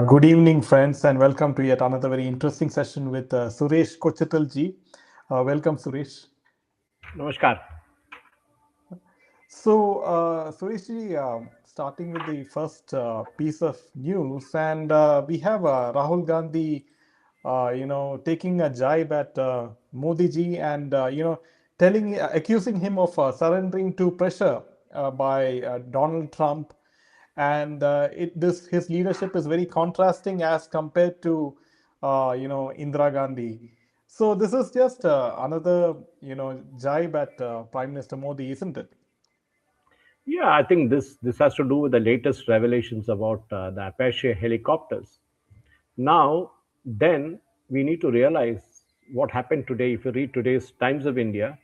Good evening, friends, and welcome to yet another very interesting session with Suresh Kochattil ji. Welcome, Suresh. Namaskar. So, Suresh ji, starting with the first piece of news, and we have Rahul Gandhi, taking a jibe at Modi ji and, accusing him of surrendering to pressure by Donald Trump. And this his leadership is very contrasting as compared to, Indira Gandhi. So this is just another, jibe at Prime Minister Modi, isn't it? Yeah, I think this has to do with the latest revelations about the Apache helicopters. Now, then we need to realize what happened today. If you read today's Times of India,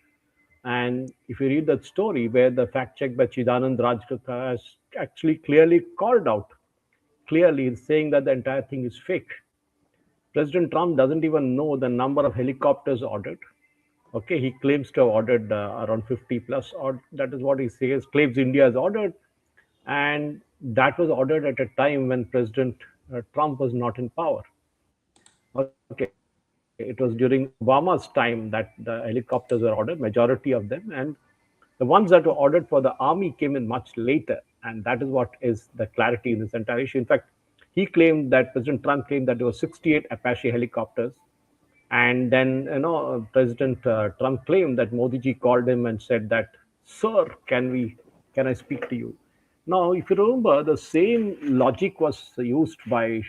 and if you read that story where the fact check by Chidanand Rajkaka has actually clearly called out, clearly saying that the entire thing is fake. President Trump doesn't even know the number of helicopters ordered. Okay, he claims to have ordered around 50 plus, or that is what he says, claims India has ordered. And that was ordered at a time when President Trump was not in power. Okay, it was during Obama's time that the helicopters were ordered, majority of them. And the ones that were ordered for the army came in much later. And that is what is the clarity in this entire issue. In fact, President Trump claimed that there were 68 Apache helicopters. And then, President Trump claimed that Modi ji called him and said that, "Sir, can I speak to you?" Now, if you remember, the same logic was used by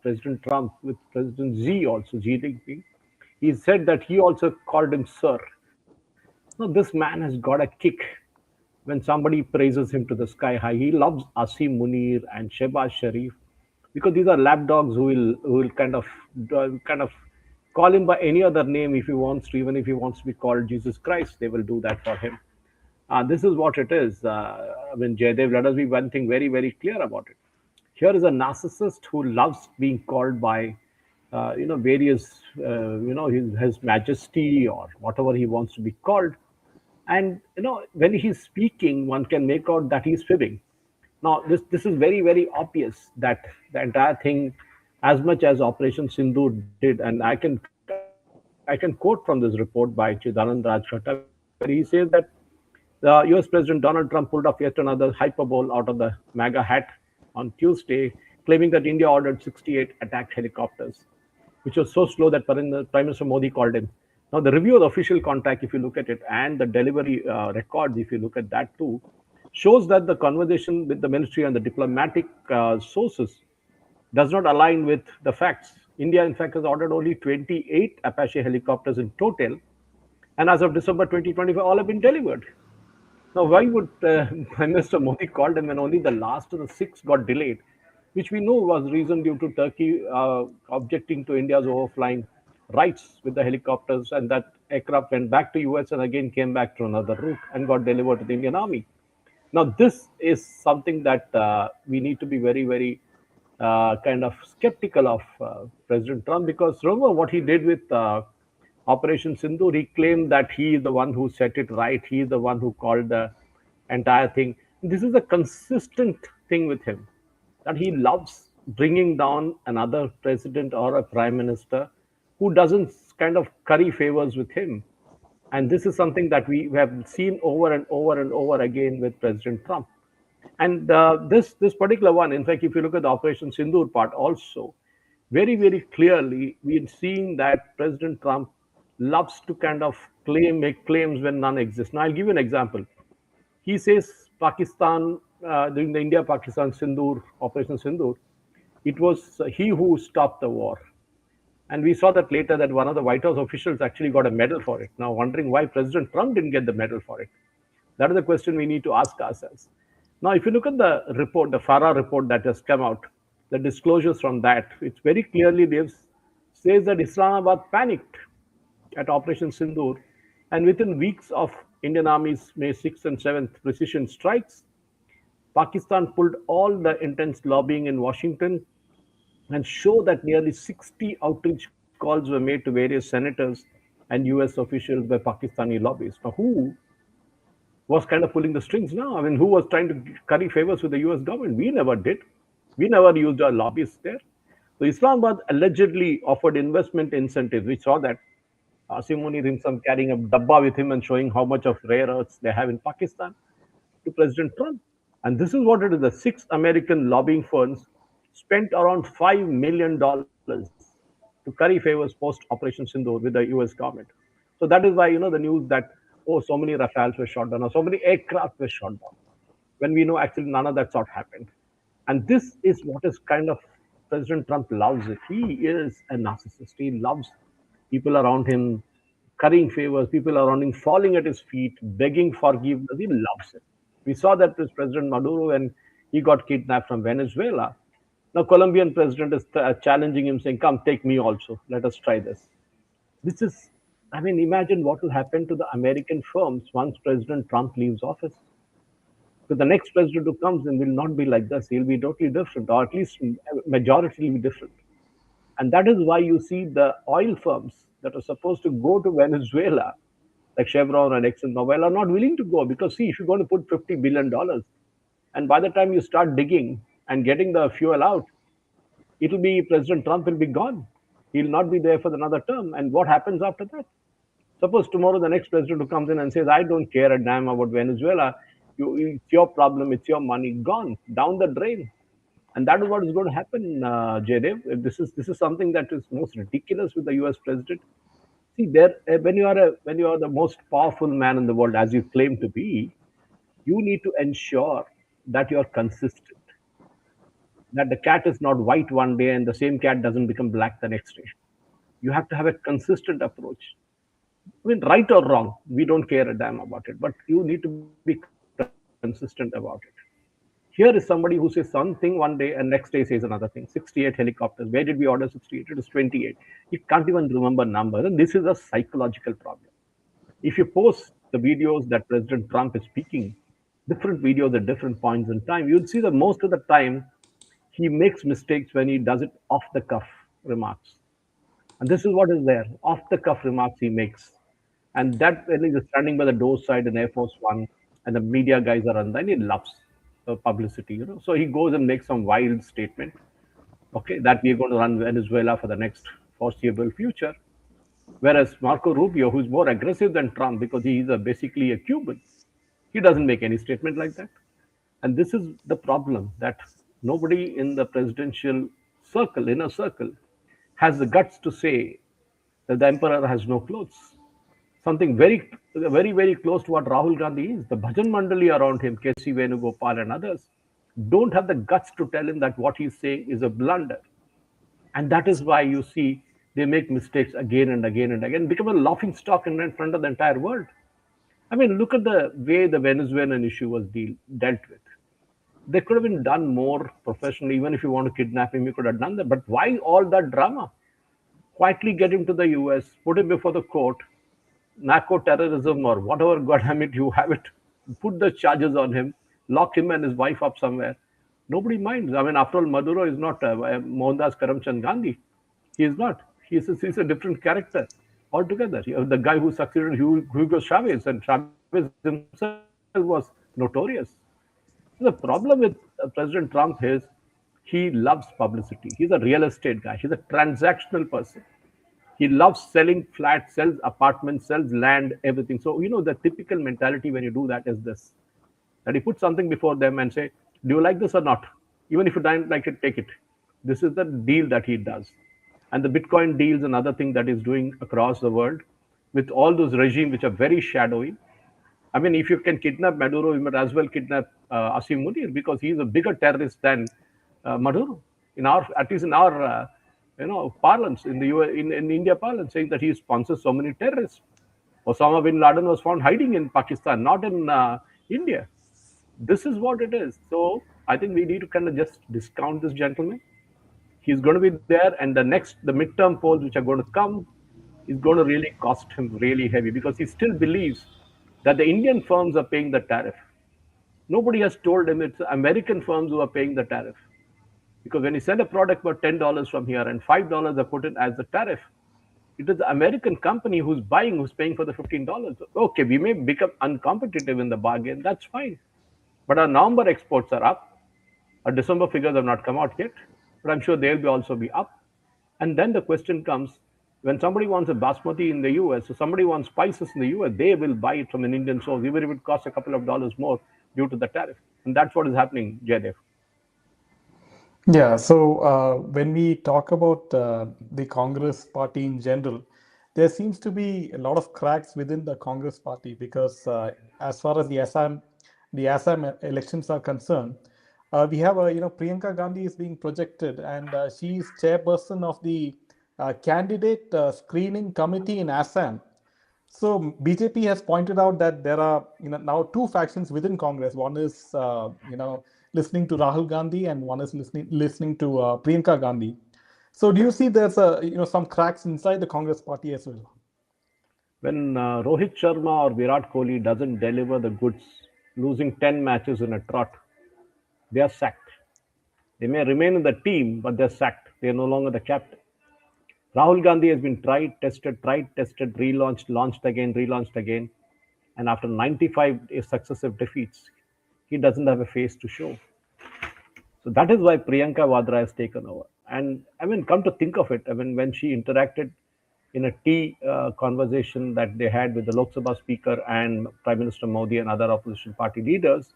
President Trump with President Xi also, Xi Jinping. He said that he also called him "Sir." Now, this man has got a kick when somebody praises him to the sky high. He loves Asim Munir and Shehbaz Sharif because these are lapdogs who will kind of call him by any other name if he wants to, even if he wants to be called Jesus Christ, they will do that for him. This is what it is. Jaydev, let us be one thing very, very clear about it. Here is a narcissist who loves being called by, various, his majesty or whatever he wants to be called. And, when he's speaking, one can make out that he's fibbing. Now, this is very, very obvious that the entire thing, as much as Operation Sindoor did, and I can quote from this report by Chidanand Rajkata, where he says that the US President Donald Trump pulled off yet another hyperbole out of the MAGA hat on Tuesday, claiming that India ordered 68 attack helicopters, which was so slow that Prime Minister Modi called him. Now, the review of the official contract, if you look at it, and the delivery records, if you look at that too, shows that the conversation with the military and the diplomatic sources does not align with the facts. India, in fact, has ordered only 28 Apache helicopters in total, and as of December 2025, all have been delivered. Now, why would Prime Minister Modi call them when only the last of the six got delayed, which we know was reason due to Turkey objecting to India's overflying rights with the helicopters, and that aircraft went back to US and again came back to another route and got delivered to the Indian Army. Now, this is something that we need to be very, very kind of skeptical of President Trump, because remember what he did with Operation Sindoor. He claimed that he is the one who set it right. He is the one who called the entire thing. This is a consistent thing with him, that he loves bringing down another president or a prime minister who doesn't kind of curry favors with him. And this is something that we have seen over and over and over again with President Trump. And this particular one, in fact, if you look at the Operation Sindoor part also, very, very clearly, we're seeing that President Trump loves to kind of make claims when none exist. Now, I'll give you an example. He says Pakistan, during the India-Pakistan Sindoor, Operation Sindoor, it was he who stopped the war. And we saw that later that one of the White House officials actually got a medal for it. Now, wondering why President Trump didn't get the medal for it. That is the question we need to ask ourselves. Now, if you look at the report, the FARA report that has come out, the disclosures from that, it's very clearly says that Islamabad panicked at Operation Sindoor, and within weeks of Indian Army's May 6th and 7th precision strikes, Pakistan pulled all the intense lobbying in Washington and show that nearly 60 outreach calls were made to various senators and US officials by Pakistani lobbyists. Now, who was kind of pulling the strings now? I mean, who was trying to curry favors with the US government? We never did. We never used our lobbyists there. So Islamabad allegedly offered investment incentives. We saw that Asim Munir himself carrying a dabba with him and showing how much of rare earths they have in Pakistan to President Trump. And this is what it is. The six American lobbying firms spent around $5 million to curry favors post Operation Sindoor with the US government. So that is why, the news that, oh, so many Rafales were shot down or so many aircraft were shot down, when we know actually none of that sort happened. And this is what is kind of President Trump loves it. He is a narcissist. He loves people around him currying favors, people around him falling at his feet, begging forgiveness. He loves it. We saw that with President Maduro when he got kidnapped from Venezuela. Now, Colombian president is challenging him, saying, "Come, take me also. Let us try this." This is, I mean, imagine what will happen to the American firms once President Trump leaves office. So the next president who comes in will not be like this. He'll be totally different, or at least majority will be different. And that is why you see the oil firms that are supposed to go to Venezuela, like Chevron and ExxonMobil, are not willing to go because, see, if you're going to put $50 billion, and by the time you start digging and getting the fuel out, it'll be President Trump will be gone. He'll not be there for another term. And what happens after that? Suppose tomorrow the next president who comes in and says, "I don't care a damn about Venezuela. It's your problem. It's your money. Gone down the drain." And that is what is going to happen, Jaydev. This is something that is most ridiculous with the U.S. president. See, there when you are the most powerful man in the world, as you claim to be, you need to ensure that you are consistent. That the cat is not white one day and the same cat doesn't become black the next day. You have to have a consistent approach. I mean, right or wrong, we don't care a damn about it, but you need to be consistent about it. Here is somebody who says something one day and next day says another thing. 68 helicopters. Where did we order 68? It is 28. You can't even remember numbers. And this is a psychological problem. If you post the videos that President Trump is speaking, different videos at different points in time, you'll see that most of the time he makes mistakes when he does it off the cuff remarks. And this is what is there off the cuff remarks he makes. And that when he's standing by the door side in Air Force One and the media guys are on there, and he loves publicity. So he goes and makes some wild statement, okay, that we're going to run Venezuela for the next foreseeable future. Whereas Marco Rubio, who's more aggressive than Trump because he is basically a Cuban, he doesn't make any statement like that. And this is the problem that nobody in the presidential circle, inner circle, has the guts to say that the emperor has no clothes. Something very close to what Rahul Gandhi is. The Bhajan Mandali around him, K.C. Venugopal and others, don't have the guts to tell him that what he's saying is a blunder. And that is why you see they make mistakes again and again and again, become a laughing stock in front of the entire world. I mean, look at the way the Venezuelan issue was dealt with. They could have been done more professionally. Even if you want to kidnap him, you could have done that. But why all that drama? Quietly get him to the US, put him before the court, narco terrorism or whatever, God damn it, you have it. Put the charges on him, lock him and his wife up somewhere. Nobody minds. I mean, after all, Maduro is not Mohandas Karamchand Gandhi. He is not. He's a different character altogether. You know, the guy who succeeded Hugo Chavez, and Chavez himself was notorious. The problem with President Trump is he loves publicity. He's a real estate guy. He's a transactional person. He loves selling flats, sells apartments, sells land, everything. So, the typical mentality when you do that is this, that you put something before them and say, "Do you like this or not? Even if you don't like it, take it." This is the deal that he does. And the Bitcoin deals and other things that he's doing across the world with all those regimes which are very shadowy. I mean, if you can kidnap Maduro, you might as well kidnap Asim Munir because he's a bigger terrorist than Maduro. At least in our, parlance in the in India parlance, saying that he sponsors so many terrorists. Osama bin Laden was found hiding in Pakistan, not in India. This is what it is. So I think we need to kind of just discount this gentleman. He's going to be there, and the midterm polls which are going to come is going to really cost him really heavy because he still believes that the Indian firms are paying the tariff. Nobody has told him it's American firms who are paying the tariff. Because when you sell a product for $10 from here and $5 are put in as the tariff, it is the American company who's buying, who's paying for the $15. Okay, we may become uncompetitive in the bargain. That's fine. But our November exports are up. Our December figures have not come out yet. but I'm sure they'll be also be up. And then the question comes, when somebody wants a basmati in the US, or somebody wants spices in the US, they will buy it from an Indian source, even if it costs a couple of dollars more due to the tariff. And that's what is happening, Jaydev. Yeah, so when we talk about the Congress party in general, there seems to be a lot of cracks within the Congress party because as far as the Assam elections are concerned, we have Priyanka Gandhi is being projected, and she is chairperson of the candidate screening committee in Assam. So BJP has pointed out that there are now two factions within Congress. One is listening to Rahul Gandhi, and one is listening to Priyanka Gandhi. So do you see there's some cracks inside the Congress party as well? When Rohit Sharma or Virat Kohli doesn't deliver the goods, losing 10 matches in a trot, they are sacked. They may remain in the team, but they're sacked. They are no longer the captain. Rahul Gandhi has been tried, tested, relaunched, launched again, relaunched again. And after 95 successive defeats, he doesn't have a face to show. So that is why Priyanka Vadra has taken over. And I mean, come to think of it, I mean, when she interacted in a tea conversation that they had with the Lok Sabha Speaker and Prime Minister Modi and other opposition party leaders,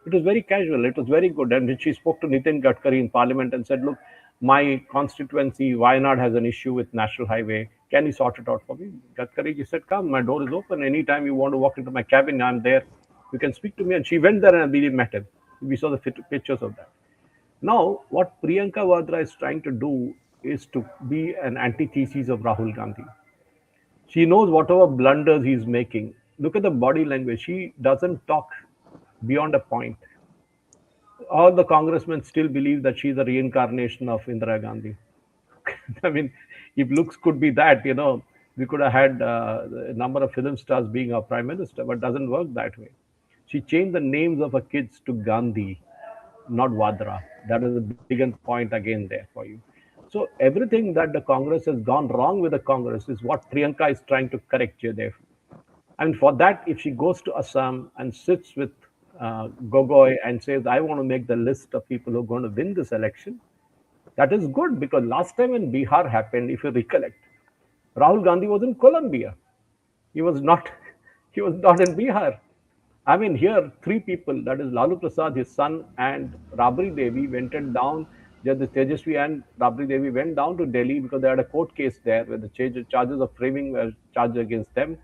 it was very casual. It was very good. And when she spoke to Nitin Gadkari in Parliament and said, "Look, my constituency, Wayanad, has an issue with National Highway. Can you sort it out for me?" Gadkari ji said, "Come, my door is open. Anytime you want to walk into my cabin, I'm there. You can speak to me." And she went there and we met him. We saw the pictures of that. Now, what Priyanka Vadra is trying to do is to be an antithesis of Rahul Gandhi. She knows whatever blunders he's making. Look at the body language. She doesn't talk beyond a point. All the congressmen still believe that she's a reincarnation of Indira Gandhi. I mean, if looks could be that, we could have had a number of film stars being our prime minister, but it doesn't work that way. She changed the names of her kids to Gandhi, not Vadra. That is a big point again there for you. So everything that the Congress has gone wrong with the Congress is what Priyanka is trying to correct, Jaydev. And for that, if she goes to Assam and sits with Gogoi and says, "I want to make the list of people who are going to win this election," that is good, because last time when Bihar happened, if you recollect, Rahul Gandhi was in Colombia. He was not. He was not in Bihar. I mean, here three people, that is Lalu Prasad, his son, and Rabri Devi went and down. The Tejasvi and Rabri Devi went down to Delhi because they had a court case there where the charges of framing were charged against them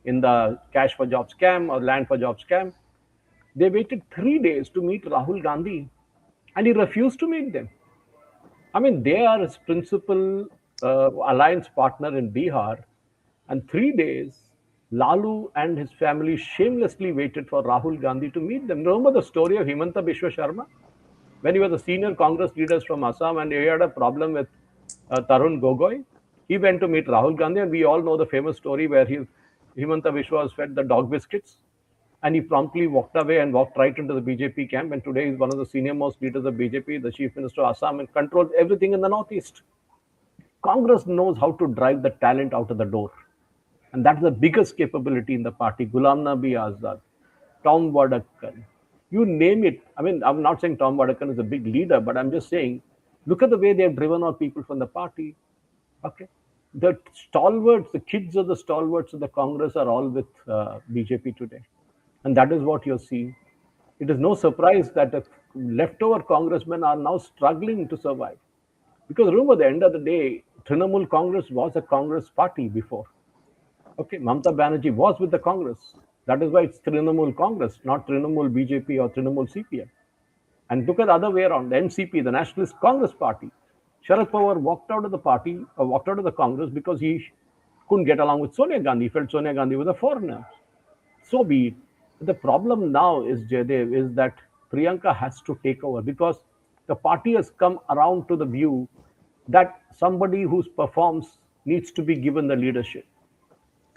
in the cash for job scam or land for job scam. They waited 3 days to meet Rahul Gandhi, and he refused to meet them. I mean, they are his principal alliance partner in Bihar, and 3 days, Lalu and his family shamelessly waited for Rahul Gandhi to meet them. Remember the story of Himanta Biswa Sharma? When he was a senior Congress leader from Assam and he had a problem with Tarun Gogoi, he went to meet Rahul Gandhi, and we all know the famous story where Himanta Biswa was fed the dog biscuits, and he promptly walked away and walked right into the BJP camp. And today he's one of the senior most leaders of BJP, the chief minister of Assam, and controls everything in the northeast. Congress knows how to drive the talent out of the door. And that's the biggest capability in the party. Ghulam Nabi Azad, Tom Wadakan, you name it. I mean, I'm not saying Tom Wadakan is a big leader, but I'm just saying, look at the way they've driven out people from the party. Okay. The stalwarts, the kids of the stalwarts of the Congress are all with BJP today. And that is what you're seeing. It is no surprise that the leftover congressmen are now struggling to survive. Because remember, at the end of the day, Trinamool Congress was a Congress party before. Okay, Mamata Banerjee was with the Congress. That is why it's Trinamool Congress, not Trinamool BJP or Trinamool CPM. And look at the other way around, the NCP, the Nationalist Congress Party. Sharad Pawar walked out of the party, walked out of the Congress because he couldn't get along with Sonia Gandhi. He felt Sonia Gandhi was a foreigner. So be it. The problem now is, Jaydev, is that Priyanka has to take over because the party has come around to the view that somebody who performs needs to be given the leadership.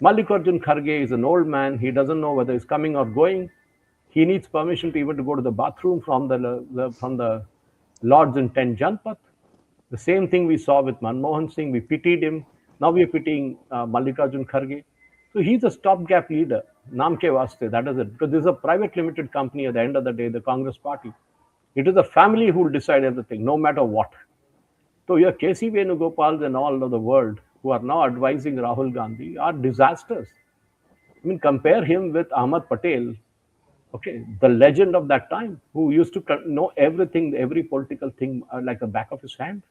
Mallikarjun Kharge is an old man. He doesn't know whether he's coming or going. He needs permission to even to go to the bathroom from the lords in 10 Janpat. The same thing we saw with Manmohan Singh. We pitied him. Now we are pitying Mallikarjun Kharge. So he's a stopgap leader. Naam ke vaste, that is it. Because this is a private limited company at the end of the day, the Congress party. It is the family who will decide everything, no matter what. So your KC Venugopals and all of the world who are now advising Rahul Gandhi are disasters. I mean, compare him with Ahmad Patel, okay, the legend of that time, who used to know everything, every political thing like the back of his hand.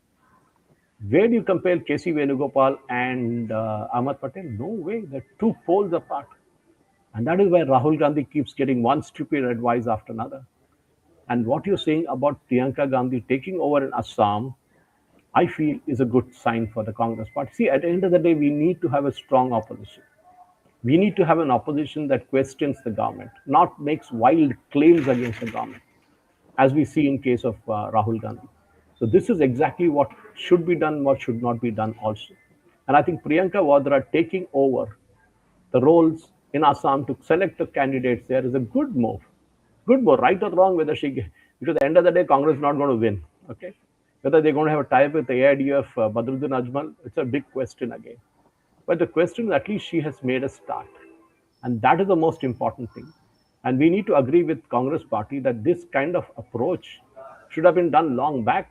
Where do you compare KC Venugopal and Ahmad Patel? No way. They're two poles apart. And that is why Rahul Gandhi keeps getting one stupid advice after another. And what you're saying about Priyanka Gandhi taking over in Assam, I feel is a good sign for the Congress party. See, at the end of the day, we need to have a strong opposition. We need to have an opposition that questions the government, not makes wild claims against the government, as we see in case of Rahul Gandhi. So this is exactly what should be done, what should not be done also. And I think Priyanka Vadra taking over the roles in Assam to select the candidates there is a good move. Good move, right or wrong, whether she, because at the end of the day, Congress is not going to win. Okay, whether they're going to have a tie with the AIDF, Badruddin Ajmal, it's a big question again. But the question is, at least she has made a start, and that is the most important thing. And we need to agree with Congress Party that this kind of approach should have been done long back.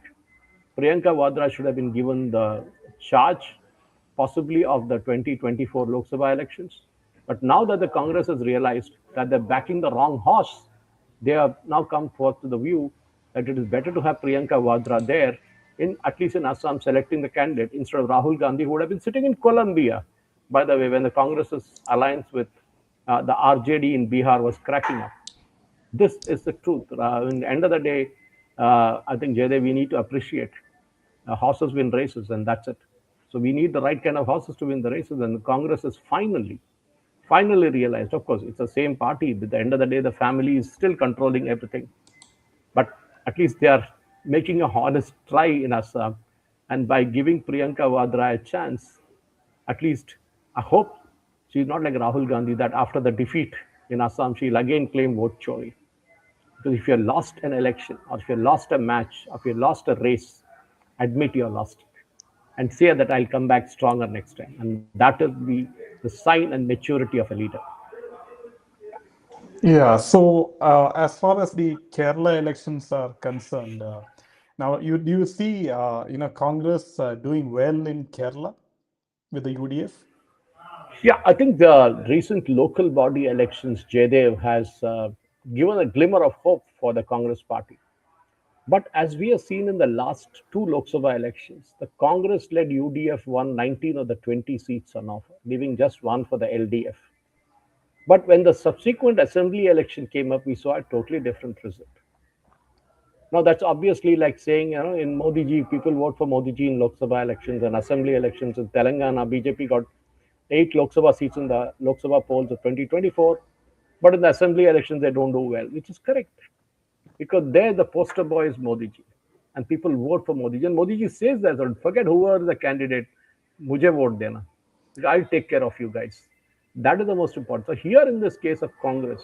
Priyanka Vadra should have been given the charge, possibly of the 2024 Lok Sabha elections. But now that the Congress has realized that they're backing the wrong horse, they have now come forth to the view that it is better to have Priyanka Vadra there, in at least in Assam, selecting the candidate instead of Rahul Gandhi, who would have been sitting in Colombia, by the way, when the Congress's alliance with the RJD in Bihar was cracking up. This is the truth. In the end of the day, I think, Jaydev, we need to appreciate horses win races, and that's it. So we need the right kind of horses to win the races, and the Congress has finally realized. Of course, it's the same party. At the end of the day, the family is still controlling everything, but at least they are making a honest try in Assam, and by giving Priyanka Vadra a chance, at least I hope she's not like Rahul Gandhi that after the defeat in Assam, she'll again claim vote chori. Because if you lost an election, or if you lost a match, or if you lost a race, admit you lost it and say that I'll come back stronger next time. And that will be the sign and maturity of a leader. Yeah, so as far as the Kerala elections are concerned, now do you see Congress doing well in Kerala with the UDF? Yeah, I think the recent local body elections, Jaydev, has given a glimmer of hope for the Congress party. But as we have seen in the last two Lok Sabha elections, the Congress led UDF won 19 of the 20 seats on offer, leaving just one for the LDF. But when the subsequent assembly election came up, we saw a totally different result. Now, that's obviously like saying, in Modi ji, people vote for Modi ji in Lok Sabha elections and assembly elections. In Telangana, BJP got 8 Lok Sabha seats in the Lok Sabha polls of 2024, but in the assembly elections, they don't do well, which is correct. Because there, the poster boy is Modi ji. And people vote for Modi ji. And Modi ji says that, so forget whoever the candidate, mujhe vote dena. I'll take care of you guys. That is the most important. So here in this case of Congress,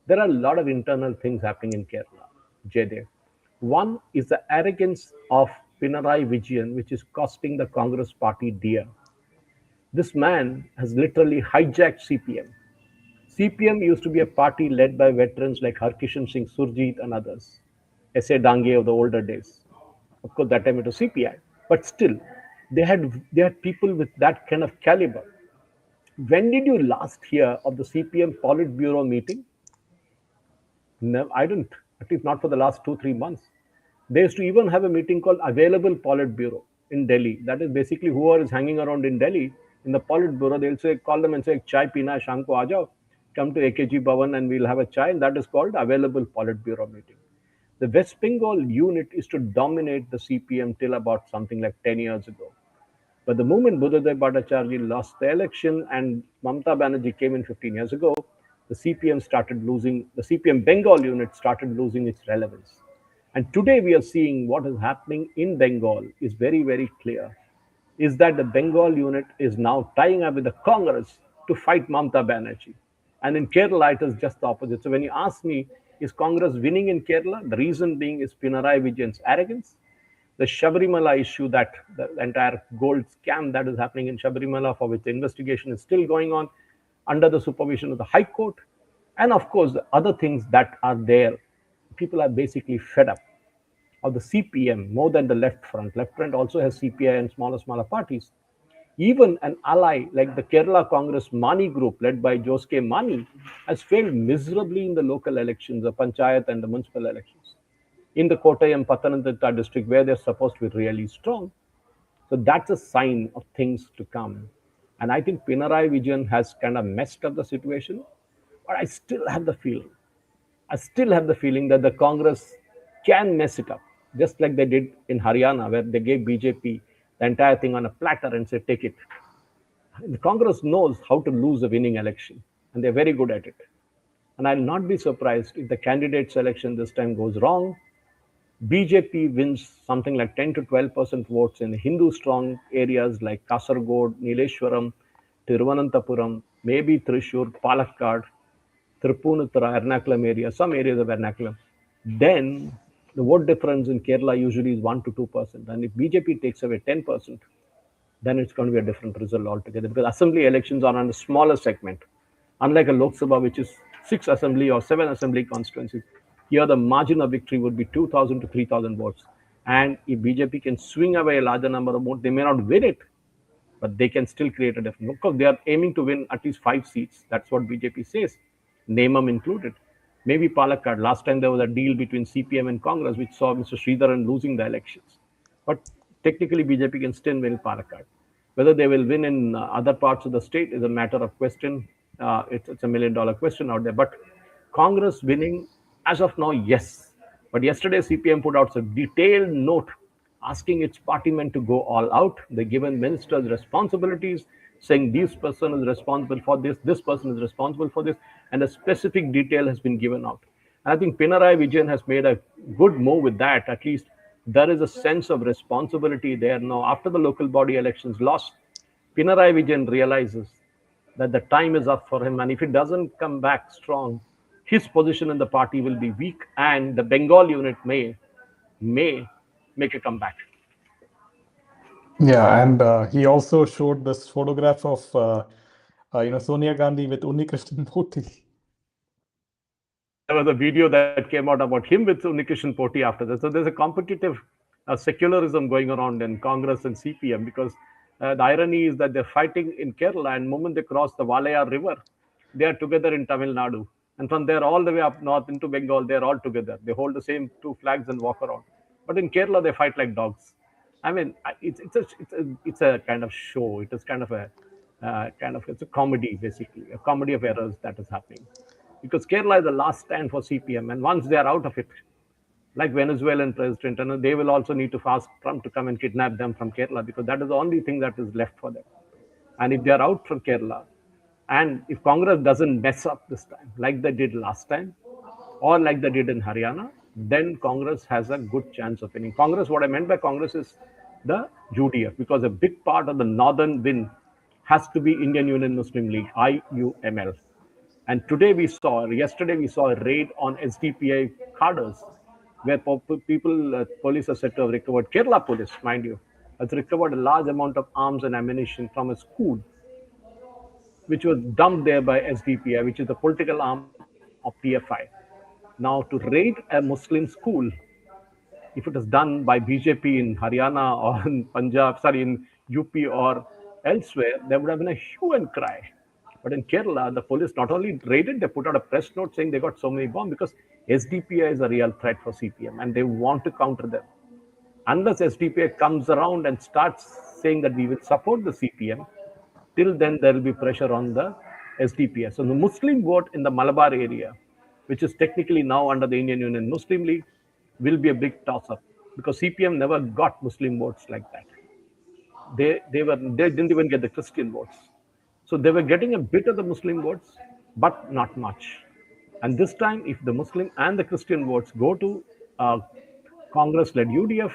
there are a lot of internal things happening in Kerala, Jaydev. One is the arrogance of Pinarayi Vijayan, which is costing the Congress party dear. This man has literally hijacked CPM. CPM used to be a party led by veterans like Harkishan Singh Surjit and others, S.A. Dange of the older days. Of course, that time it was CPI, but still, they had people with that kind of caliber. When did you last hear of the CPM Politburo meeting? No, I didn't. At least not for the last 2 3 months. They used to even have a meeting called Available Politburo in Delhi. That is basically whoever is hanging around in Delhi in the Politburo, they'll say, call them and say, chai pina hai, sham ko aa jao. Come to AKG Bhavan and we'll have a chai. And that is called Available Politburo meeting. The West Bengal unit is to dominate the CPM till about something like 10 years ago. But the moment Buddhadev Bhattacharya lost the election and Mamata Banerjee came in 15 years ago, the CPM started losing, the CPM Bengal unit started losing its relevance. And today we are seeing what is happening in Bengal is very, very clear. Is that the Bengal unit is now tying up with the Congress to fight Mamata Banerjee. And in Kerala, it is just the opposite. So when you ask me, is Congress winning in Kerala? The reason being is Pinarayi Vijayan's arrogance, the Shabarimala issue, that the entire gold scam that is happening in Shabarimala, for which the investigation is still going on under the supervision of the High Court, and of course, the other things that are there. People are basically fed up. of the CPM more than the left front. Left front also has CPI and smaller parties. Even an ally like the Kerala Congress Mani group, led by Joske Mani, has failed miserably in the local elections, the panchayat and the municipal elections. In the Kottayam Pathanamthitta district, where they're supposed to be really strong. So that's a sign of things to come. And I think Pinarayi Vijayan has kind of messed up the situation, but I still have the feeling that the Congress can mess it up, just like they did in Haryana, where they gave BJP the entire thing on a platter and said, take it. The Congress knows how to lose a winning election, and they're very good at it. And I'll not be surprised if the candidate selection this time goes wrong. BJP wins something like 10 to 12% votes in Hindu strong areas like Kasargod, Nileshwaram, Tiruvananthapuram, maybe Thrissur, Palakkad, Tripunithura, Ernakulam area, some areas of Ernakulam. Then the vote difference in Kerala usually is 1 to 2%. And if BJP takes away 10%, then it's going to be a different result altogether, because assembly elections are on a smaller segment. Unlike a Lok Sabha, which is 6 assembly or 7 assembly constituencies, here the margin of victory would be 2,000 to 3,000 votes. And if BJP can swing away a larger number of votes, they may not win it, but they can still create a difference. Of course, they are aiming to win at least 5 seats. That's what BJP says, Nemam included. Maybe Palakkad. Last time there was a deal between CPM and Congress, which saw Mr. Sridharan losing the elections. But technically, BJP can still win Palakkad. Whether they will win in other parts of the state is a matter of question. It's a $1 million question out there. But Congress winning, as of now, yes. But yesterday, CPM put out a detailed note asking its party men to go all out. They given ministers responsibilities, saying this person is responsible for this person is responsible for this, and a specific detail has been given out. And I think Pinarayi Vijayan has made a good move with that. At least there is a sense of responsibility there now. After the local body elections lost, Pinarayi Vijayan realizes that the time is up for him, and if he doesn't come back strong, his position in the party will be weak, and the Bengal unit may make a comeback. Yeah, and he also showed this photograph of Sonia Gandhi with Unnikrishnan Poti. Yeah, there was a video that came out about him with Unikishan Poti after this. So there's a competitive secularism going around in Congress and CPM, because the irony is that they're fighting in Kerala, and the moment they cross the Valaya River, they are together in Tamil Nadu. And from there all the way up north into Bengal, they're all together. They hold the same two flags and walk around. But in Kerala, they fight like dogs. I mean, it's a kind of show. It is kind of a it's a comedy, basically a comedy of errors that is happening, because Kerala is the last stand for CPM, and once they are out of it, like Venezuelan president, and they will also need to ask Trump to come and kidnap them from Kerala, because that is the only thing that is left for them. And if they are out from Kerala, and if Congress doesn't mess up this time, like they did last time, or like they did in Haryana, then Congress has a good chance of winning. Congress, what I meant by Congress is the UDF, because a big part of the northern win has to be Indian Union Muslim League, IUML. And yesterday we saw a raid on SDPI cadres, where police are said to have recovered, Kerala police, mind you, has recovered a large amount of arms and ammunition from a school, which was dumped there by SDPI, which is the political arm of PFI. Now, to raid a Muslim school, if it is done by BJP in Haryana or in Punjab, sorry, in UP or elsewhere, there would have been a hue and cry. But in Kerala, the police not only raided, they put out a press note saying they got so many bombs, because SDPI is a real threat for CPM and they want to counter them. Unless SDPI comes around and starts saying that we will support the CPM, till then there will be pressure on the SDPI. So the Muslim vote in the Malabar area, which is technically now under the Indian Union Muslim League, will be a big toss-up, because CPM never got Muslim votes like that. They didn't even get the Christian votes. So they were getting a bit of the Muslim votes, but not much. And this time, if the Muslim and the Christian votes go to Congress-led UDF,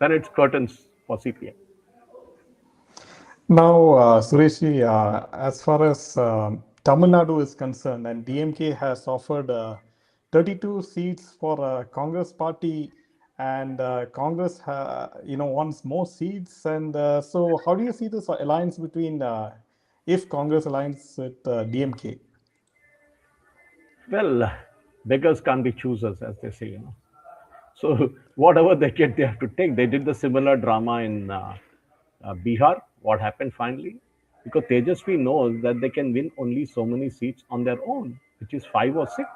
then it's curtains for CPM. Now, Sureshi, as far as Tamil Nadu is concerned, and DMK has offered 32 seats for Congress party, and Congress, wants more seats. And so, how do you see this alliance between, if Congress aligns with DMK? Well, beggars can't be choosers, as they say. So whatever they get, they have to take. They did the similar drama in Bihar. What happened finally? Because Tejasvi knows that they can win only so many seats on their own, which is five or six.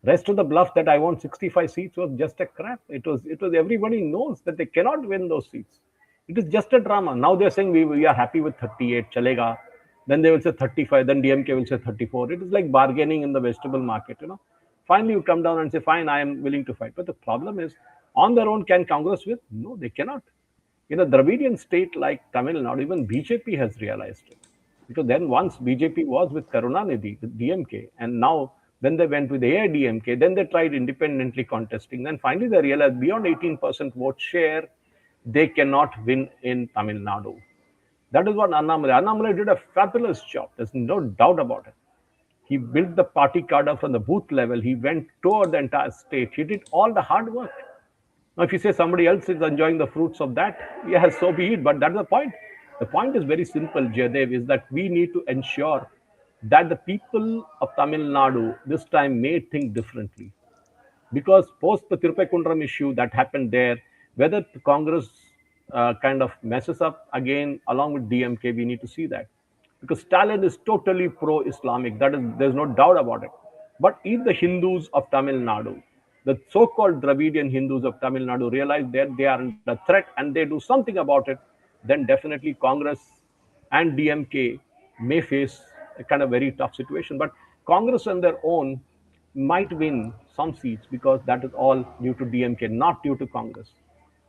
Rest of the bluff that I want 65 seats was just a crap. It was everybody knows that they cannot win those seats. It is just a drama. Now they're saying we are happy with 38, chalega. Then they will say 35, then DMK will say 34. It is like bargaining in the vegetable market. Finally, you come down and say, fine, I am willing to fight. But the problem is, on their own, can Congress win? No, they cannot. In a Dravidian state like Tamil Nadu, even BJP has realized it. Because then once BJP was with Karunanidhi, with DMK, and now then they went with AIDMK, then they tried independently contesting. Then finally they realized beyond 18% vote share, they cannot win in Tamil Nadu. That is what Annamalai did a fabulous job. There's no doubt about it. He built the party cadre from the booth level. He went toward the entire state. He did all the hard work. Now, if you say somebody else is enjoying the fruits of that, yes, so be it. But that's the point. The point is very simple, Jayadev, is that we need to ensure that the people of Tamil Nadu this time may think differently. Because post the Tirupakundram issue that happened there, whether the Congress kind of messes up again along with DMK, we need to see that. Because Stalin is totally pro-Islamic. That is, there's no doubt about it. But if the Hindus of Tamil Nadu, the so-called Dravidian Hindus of Tamil Nadu, realize that they are under threat and they do something about it, then definitely Congress and DMK may face a kind of very tough situation. But Congress on their own might win some seats because that is all due to DMK, not due to Congress.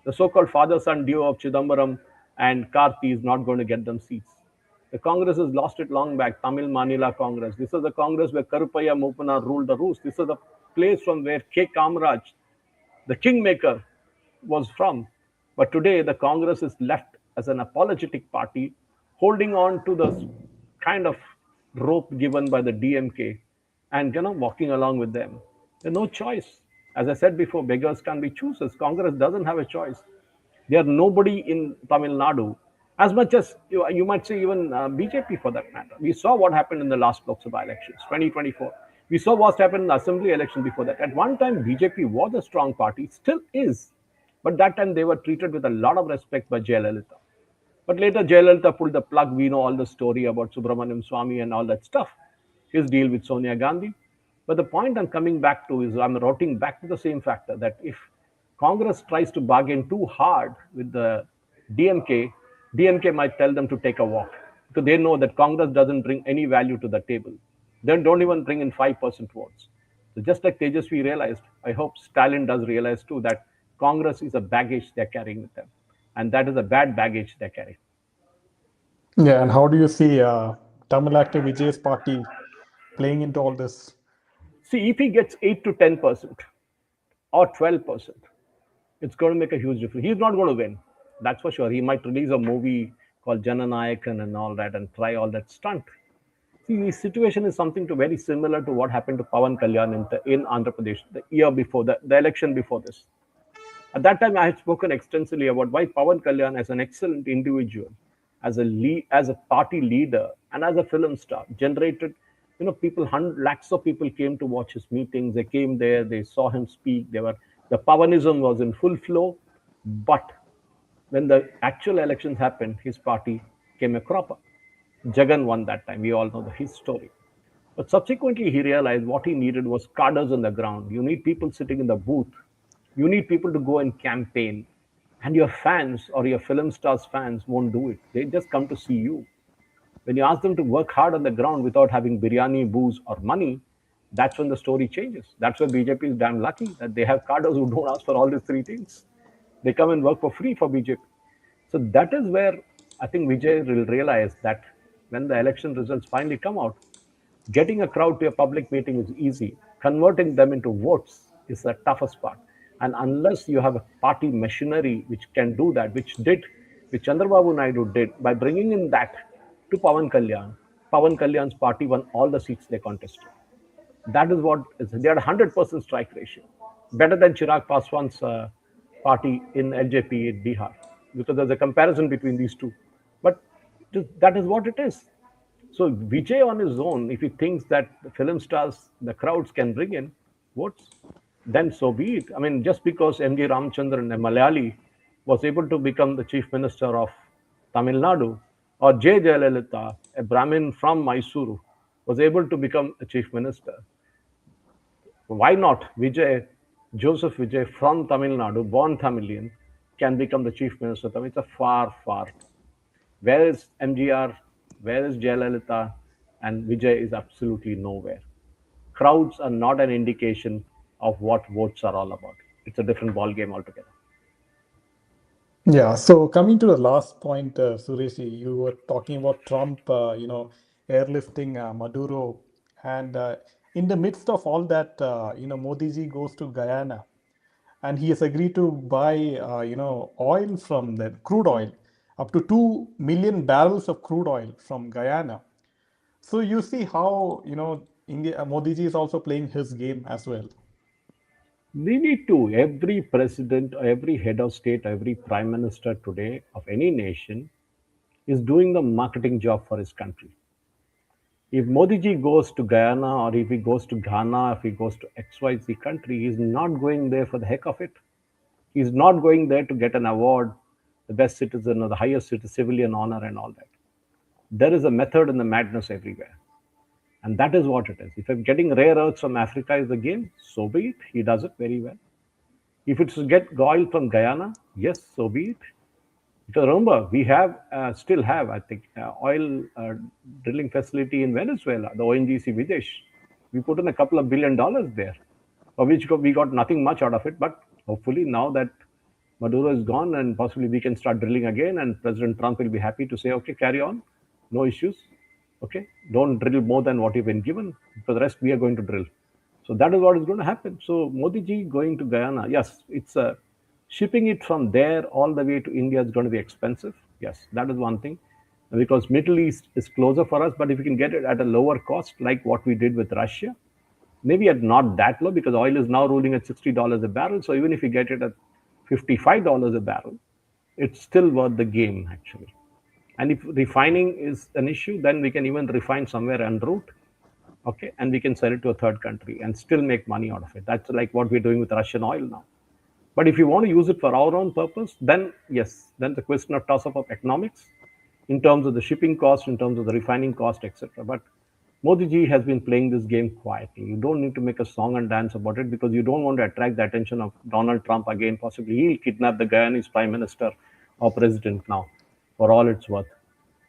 The so-called father-son duo of Chidambaram and Karti is not going to get them seats. The Congress has lost it long back, Tamil Manila Congress. This is the Congress where Karupaya Mupana ruled the roost. This is the place from where K. Kamraj, the kingmaker, was from. But today, the Congress is left as an apologetic party, holding on to the kind of rope given by the DMK and walking along with them. There's no choice. As I said before, beggars can be choosers. Congress doesn't have a choice. They are nobody in Tamil Nadu, as much as you might say even BJP for that matter. We saw what happened in the last Lok Sabha elections, 2024. We saw what happened in the assembly election before that. At one time, BJP was a strong party, still is. But that time they were treated with a lot of respect by Jayalalitha. But later, Jayalalitha pulled the plug. We know all the story about Subramaniam Swamy and all that stuff. His deal with Sonia Gandhi. But the point I'm coming back to is I'm routing back to the same factor that if Congress tries to bargain too hard with the DMK, DMK might tell them to take a walk because they know that Congress doesn't bring any value to the table. They don't even bring in 5% votes. So just like Tejasvi realized, I hope Stalin does realize too that Congress is a baggage they're carrying with them. And that is a bad baggage they're carrying. Yeah, and how do you see Tamil Active Vijay's party playing into all this? See, if he gets 8 to 10% or 12%, it's going to make a huge difference. He's not going to win. That's for sure. He might release a movie called Jananayakan and all that and try all that stunt. See, the situation is something to very similar to what happened to Pawan Kalyan in Andhra Pradesh the year before, the election before this. At that time, I had spoken extensively about why Pawan Kalyan, as an excellent individual, as a party leader, and as a film star, generated, people, lakhs of people came to watch his meetings. They came there, they saw him speak. The Pawanism was in full flow, but when the actual elections happened, his party came a cropper. Jagan won that time. We all know his story. But subsequently, he realized what he needed was cadres on the ground. You need people sitting in the booth. You need people to go and campaign. And your fans or your film stars fans won't do it. They just come to see you. When you ask them to work hard on the ground without having biryani, booze, or money, that's when the story changes. That's why BJP is damn lucky that they have cadres who don't ask for all these three things. They come and work for free for BJP. So that is where I think Vijay will realize that when the election results finally come out, getting a crowd to a public meeting is easy. Converting them into votes is the toughest part. And unless you have a party machinery which can do that, which Chandrababu Naidu did by bringing in that to Pawan Kalyan's party won all the seats they contested. That is what is. They had a 100% strike ratio, better than Chirag Paswan's party in LJP in Bihar, because there's a comparison between these two. But that is what it is. So Vijay on his own, if he thinks that the film stars, the crowds can bring in votes, then so be it. I mean, just because M.G. Ramchandran, a Malayali, was able to become the chief minister of Tamil Nadu, or J. Jayalalitha, a Brahmin from Mysuru, was able to become a chief minister, why not Vijay, Joseph Vijay from Tamil Nadu, born Tamilian, can become the chief minister of Tamil? It's a far, far. Where is MGR? Where is Jayalalitha? And Vijay is absolutely nowhere. Crowds are not an indication of what votes are all about. It's a different ball game altogether. Yeah, so coming to the last point, Suresh, you were talking about Trump, airlifting Maduro, and in the midst of all that, Modi ji goes to Guyana, and he has agreed to buy, oil from the crude oil, up to 2 million barrels of crude oil from Guyana. So you see how, India, Modi ji is also playing his game as well. We need to, every president, every head of state, every prime minister today of any nation is doing the marketing job for his country. If Modi ji goes to Guyana or if he goes to Ghana, if he goes to XYZ country, he's not going there for the heck of it. He's not going there to get an award, the best citizen or the highest civilian honor and all that. There is a method in the madness everywhere. And that is what it is. If I'm getting rare earths from Africa is the game, so be it. He does it very well. If it's to get oil from Guyana, yes, so be it. Because remember, we have still have, I think, oil drilling facility in Venezuela, the ONGC Videsh. We put in a couple of $1 billion there, for which we got nothing much out of it. But hopefully, now that Maduro is gone and possibly we can start drilling again, and President Trump will be happy to say, okay, carry on, no issues. Okay, don't drill more than what you've been given. For the rest, we are going to drill. So that is what is going to happen. So Modi ji going to Guyana, yes, it's shipping it from there all the way to India is going to be expensive. Yes, that is one thing, because Middle East is closer for us. But if we can get it at a lower cost, like what we did with Russia, maybe at not that low, because oil is now ruling at $60 a barrel. So even if you get it at $55 a barrel, it's still worth the game actually. And if refining is an issue, then we can even refine somewhere en route, okay, and we can sell it to a third country and still make money out of it. That's like what we're doing with Russian oil now. But if you want to use it for our own purpose, then yes, then the question of toss up of economics in terms of the shipping cost, in terms of the refining cost, etc. But Modi ji has been playing this game quietly. You don't need to make a song and dance about it because you don't want to attract the attention of Donald Trump again. Possibly he'll kidnap the Guyanese prime minister or president now, for all it's worth.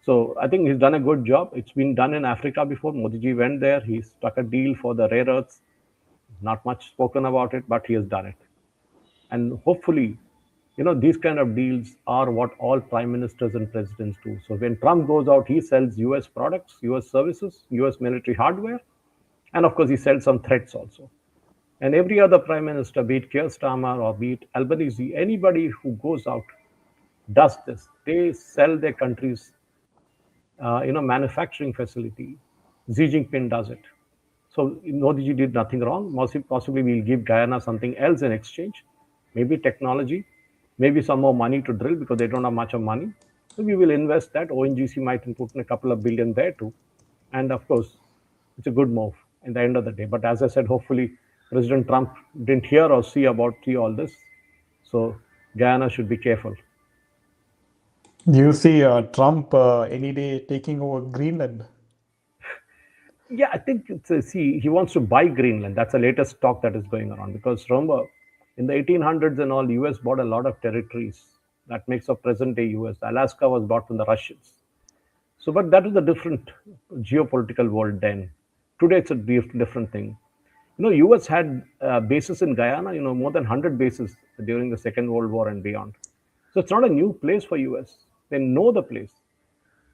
So I think he's done a good job. It's been done in Africa before. Modi ji went there. He struck a deal for the rare earths. Not much spoken about it, but he has done it. And hopefully, these kind of deals are what all prime ministers and presidents do. So when Trump goes out, he sells US products, US services, US military hardware, and of course, he sells some threats also. And every other prime minister, be it Keir Starmer or be it Albanese, anybody who goes out does this. They sell their country's manufacturing facility. Xi Jinping does it. So Modi ji did nothing wrong. Possibly we'll give Guyana something else in exchange, maybe technology, maybe some more money to drill because they don't have much of money. So we will invest that. ONGC might put in a couple of billion there too. And of course, it's a good move in the end of the day. But as I said, hopefully President Trump didn't hear or see all this. So Guyana should be careful. Do you see Trump any day taking over Greenland? Yeah, I think see, he wants to buy Greenland. That's the latest talk that is going around. Because remember, in the 1800s and all, US bought a lot of territories that makes up present day US. Alaska was bought from the Russians. So, but that was a different geopolitical world then. Today, it's a different thing. US had bases in Guyana. More than 100 bases during the Second World War and beyond. So it's not a new place for US. They know the place.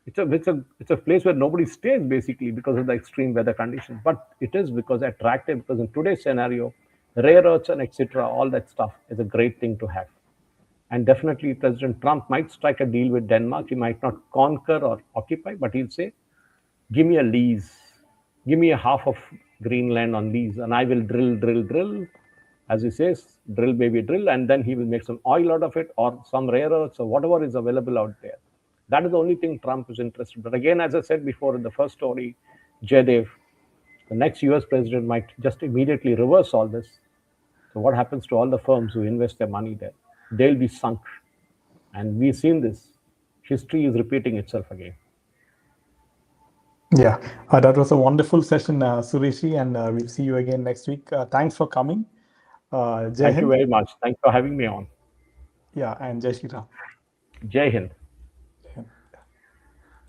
It's a place where nobody stays basically because of the extreme weather conditions. But it is because attractive because in today's scenario, rare earths and etc. All that stuff is a great thing to have. And definitely, President Trump might strike a deal with Denmark. He might not conquer or occupy, but he'll say, "Give me a lease, give me a half of Greenland on lease, and I will drill, drill, drill." As he says, drill, baby, drill, and then he will make some oil out of it or some rare earths or whatever is available out there. That is the only thing Trump is interested. But again, as I said before in the first story, Jaydev, the next US president might just immediately reverse all this So what happens to all the firms who invest their money there? They'll be sunk. And we've seen this. History is repeating itself again. Yeah, that was a wonderful session, Sureshi, and we'll see you again next week. Thanks for coming. Jai Thank you Hind. very much. Thanks for having me on. Yeah, and Jai Shri Ram. Jai Hind.